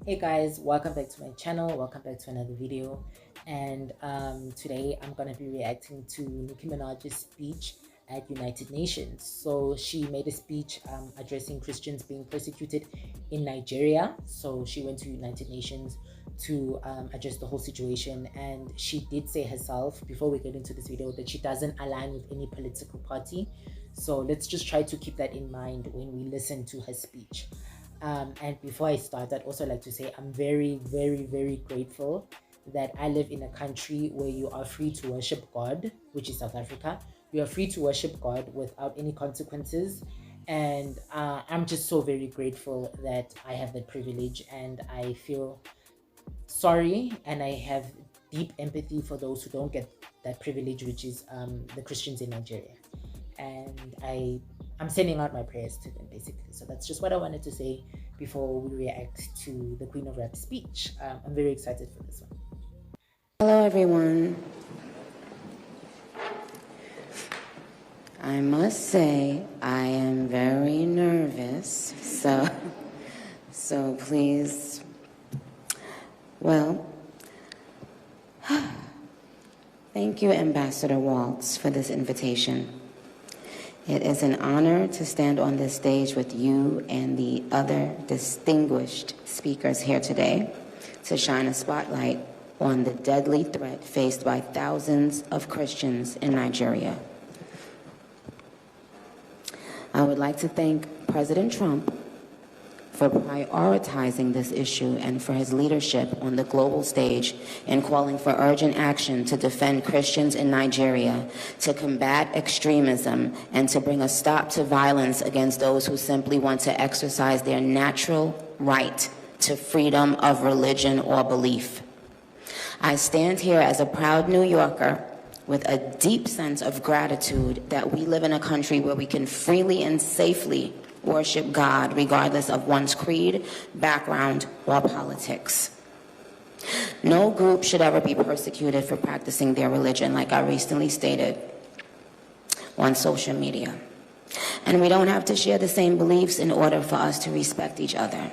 Hey guys, welcome back to my channel, welcome back to another video. And today I'm going to be reacting to Nicki Minaj's speech at United Nations. So she made a speech addressing Christians being persecuted in Nigeria. So she went to United Nations to address the whole situation, and she did say herself, before we get into this video, that she doesn't align with any political party. So let's just try to keep that in mind when we listen to her speech. And before I start, I'd also like to say I'm very, very, very grateful that I live in a country where you are free to worship God, which is South Africa. You are free to worship God without any consequences. And I'm just so very grateful that I have that privilege, and I feel sorry and I have deep empathy for those who don't get that privilege, which is the Christians in Nigeria. And I'm sending out my prayers to them, basically. So that's just what I wanted to say before we react to the Queen of Rap speech. I'm very excited for this one. Hello, everyone. I must say I am very nervous, so please, well, thank you, Ambassador Waltz, for this invitation. It is an honor to stand on this stage with you and the other distinguished speakers here today to shine a spotlight on the deadly threat faced by thousands of Christians in Nigeria. I would like to thank President Trump for prioritizing this issue and for his leadership on the global stage in calling for urgent action to defend Christians in Nigeria, to combat extremism, and to bring a stop to violence against those who simply want to exercise their natural right to freedom of religion or belief. I stand here as a proud New Yorker with a deep sense of gratitude that we live in a country where we can freely and safely worship God regardless of one's creed, background, or politics. No group should ever be persecuted for practicing their religion, like I recently stated on social media. And we don't have to share the same beliefs in order for us to respect each other.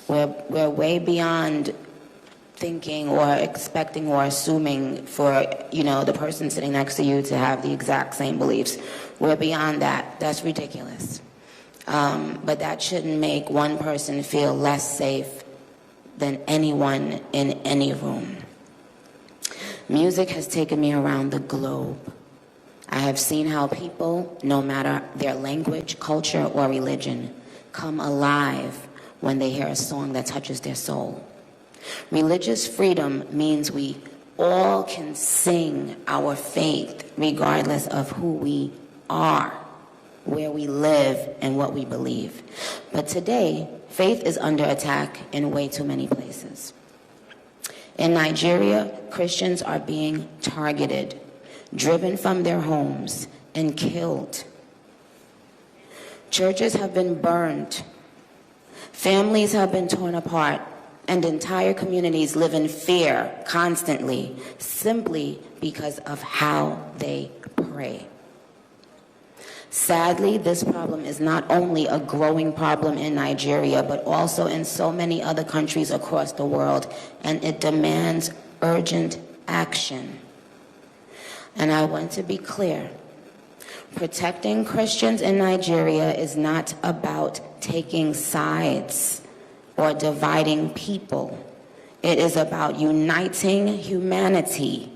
We're way beyond thinking or expecting or assuming for, the person sitting next to you to have the exact same beliefs. We're beyond that. That's ridiculous. But that shouldn't make one person feel less safe than anyone in any room. Music has taken me around the globe. I have seen how people, no matter their language, culture, or religion, come alive when they hear a song that touches their soul. Religious freedom means we all can sing our faith regardless of who we are, where we live, and what we believe. But today, faith is under attack in way too many places. In Nigeria, Christians are being targeted, driven from their homes, and killed. Churches have been burned. Families have been torn apart, and entire communities live in fear constantly, simply because of how they pray. Sadly, this problem is not only a growing problem in Nigeria, but also in so many other countries across the world, and it demands urgent action. And I want to be clear. Protecting Christians in Nigeria is not about taking sides or dividing people. It is about uniting humanity.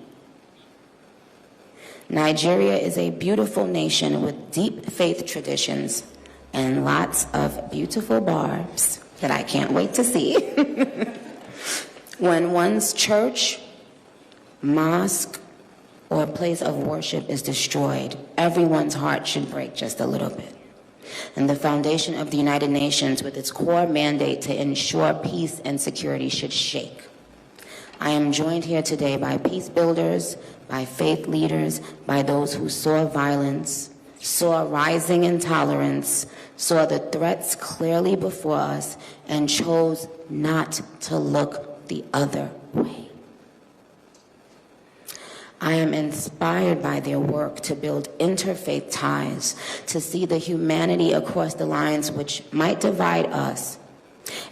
Nigeria is a beautiful nation with deep faith traditions and lots of beautiful barbs that I can't wait to see. When one's church, mosque, or place of worship is destroyed, everyone's heart should break just a little bit. And the foundation of the United Nations, with its core mandate to ensure peace and security, should shake. I am joined here today by peace builders, by faith leaders, by those who saw violence, saw rising intolerance, saw the threats clearly before us, and chose not to look the other way. I am inspired by their work to build interfaith ties, to see the humanity across the lines which might divide us,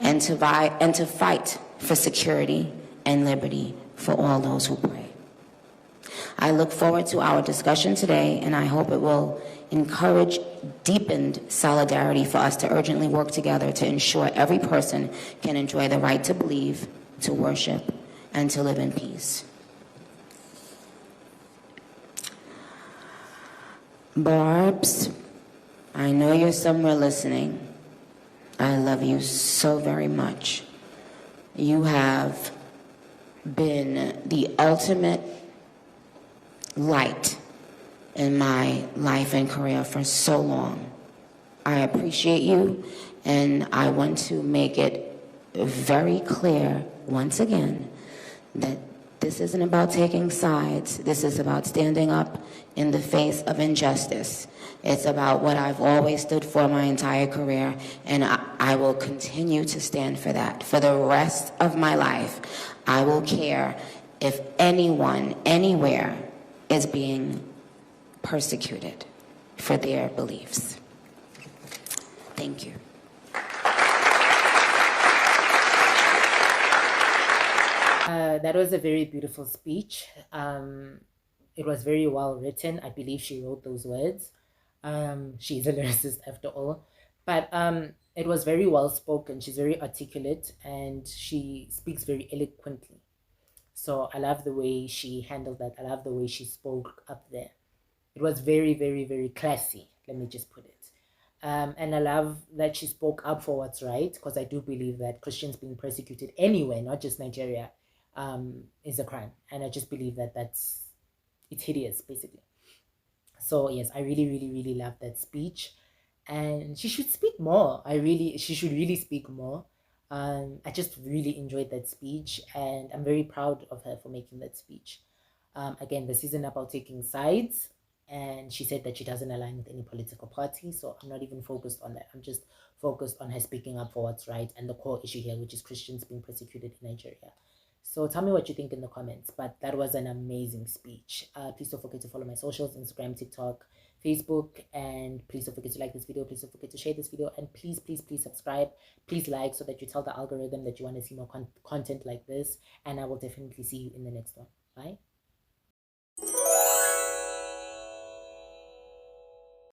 and to fight for security and liberty for all those who pray. I look forward to our discussion today, and I hope it will encourage deepened solidarity for us to urgently work together to ensure every person can enjoy the right to believe, to worship, and to live in peace. Barbs, I know you're somewhere listening. I love you so very much. You have been the ultimate light in my life and career for so long. I appreciate you, and I want to make it very clear once again that this isn't about taking sides. This is about standing up in the face of injustice. It's about what I've always stood for my entire career, and I will continue to stand for that. For the rest of my life, I will care if anyone, anywhere, is being persecuted for their beliefs. Thank you. That was a very beautiful speech. It was very well written. I believe she wrote those words. She's a lyricist after all. But it was very well spoken. She's very articulate and she speaks very eloquently. So I love the way she handled that. I love the way she spoke up there. It was very, very, very classy. Let me just put it. And I love that she spoke up for what's right, because I do believe that Christians being persecuted anywhere, not just Nigeria, is a crime. And I just believe that it's hideous, basically. So yes, I really, really, really love that speech. And she should speak more. She should really speak more. I just really enjoyed that speech, and I'm very proud of her for making that speech. Again, this isn't about taking sides, and she said that she doesn't align with any political party, so I'm not even focused on that. I'm just focused on her speaking up for what's right and the core issue here, which is Christians being persecuted in Nigeria. So tell me what you think in the comments, but that was an amazing speech. Please don't forget to follow my socials, Instagram, TikTok, Facebook, and please don't forget to like this video. Please don't forget to share this video, and please, please, please subscribe. Please like, so that you tell the algorithm that you want to see more content like this, and I will definitely see you in the next one. Bye.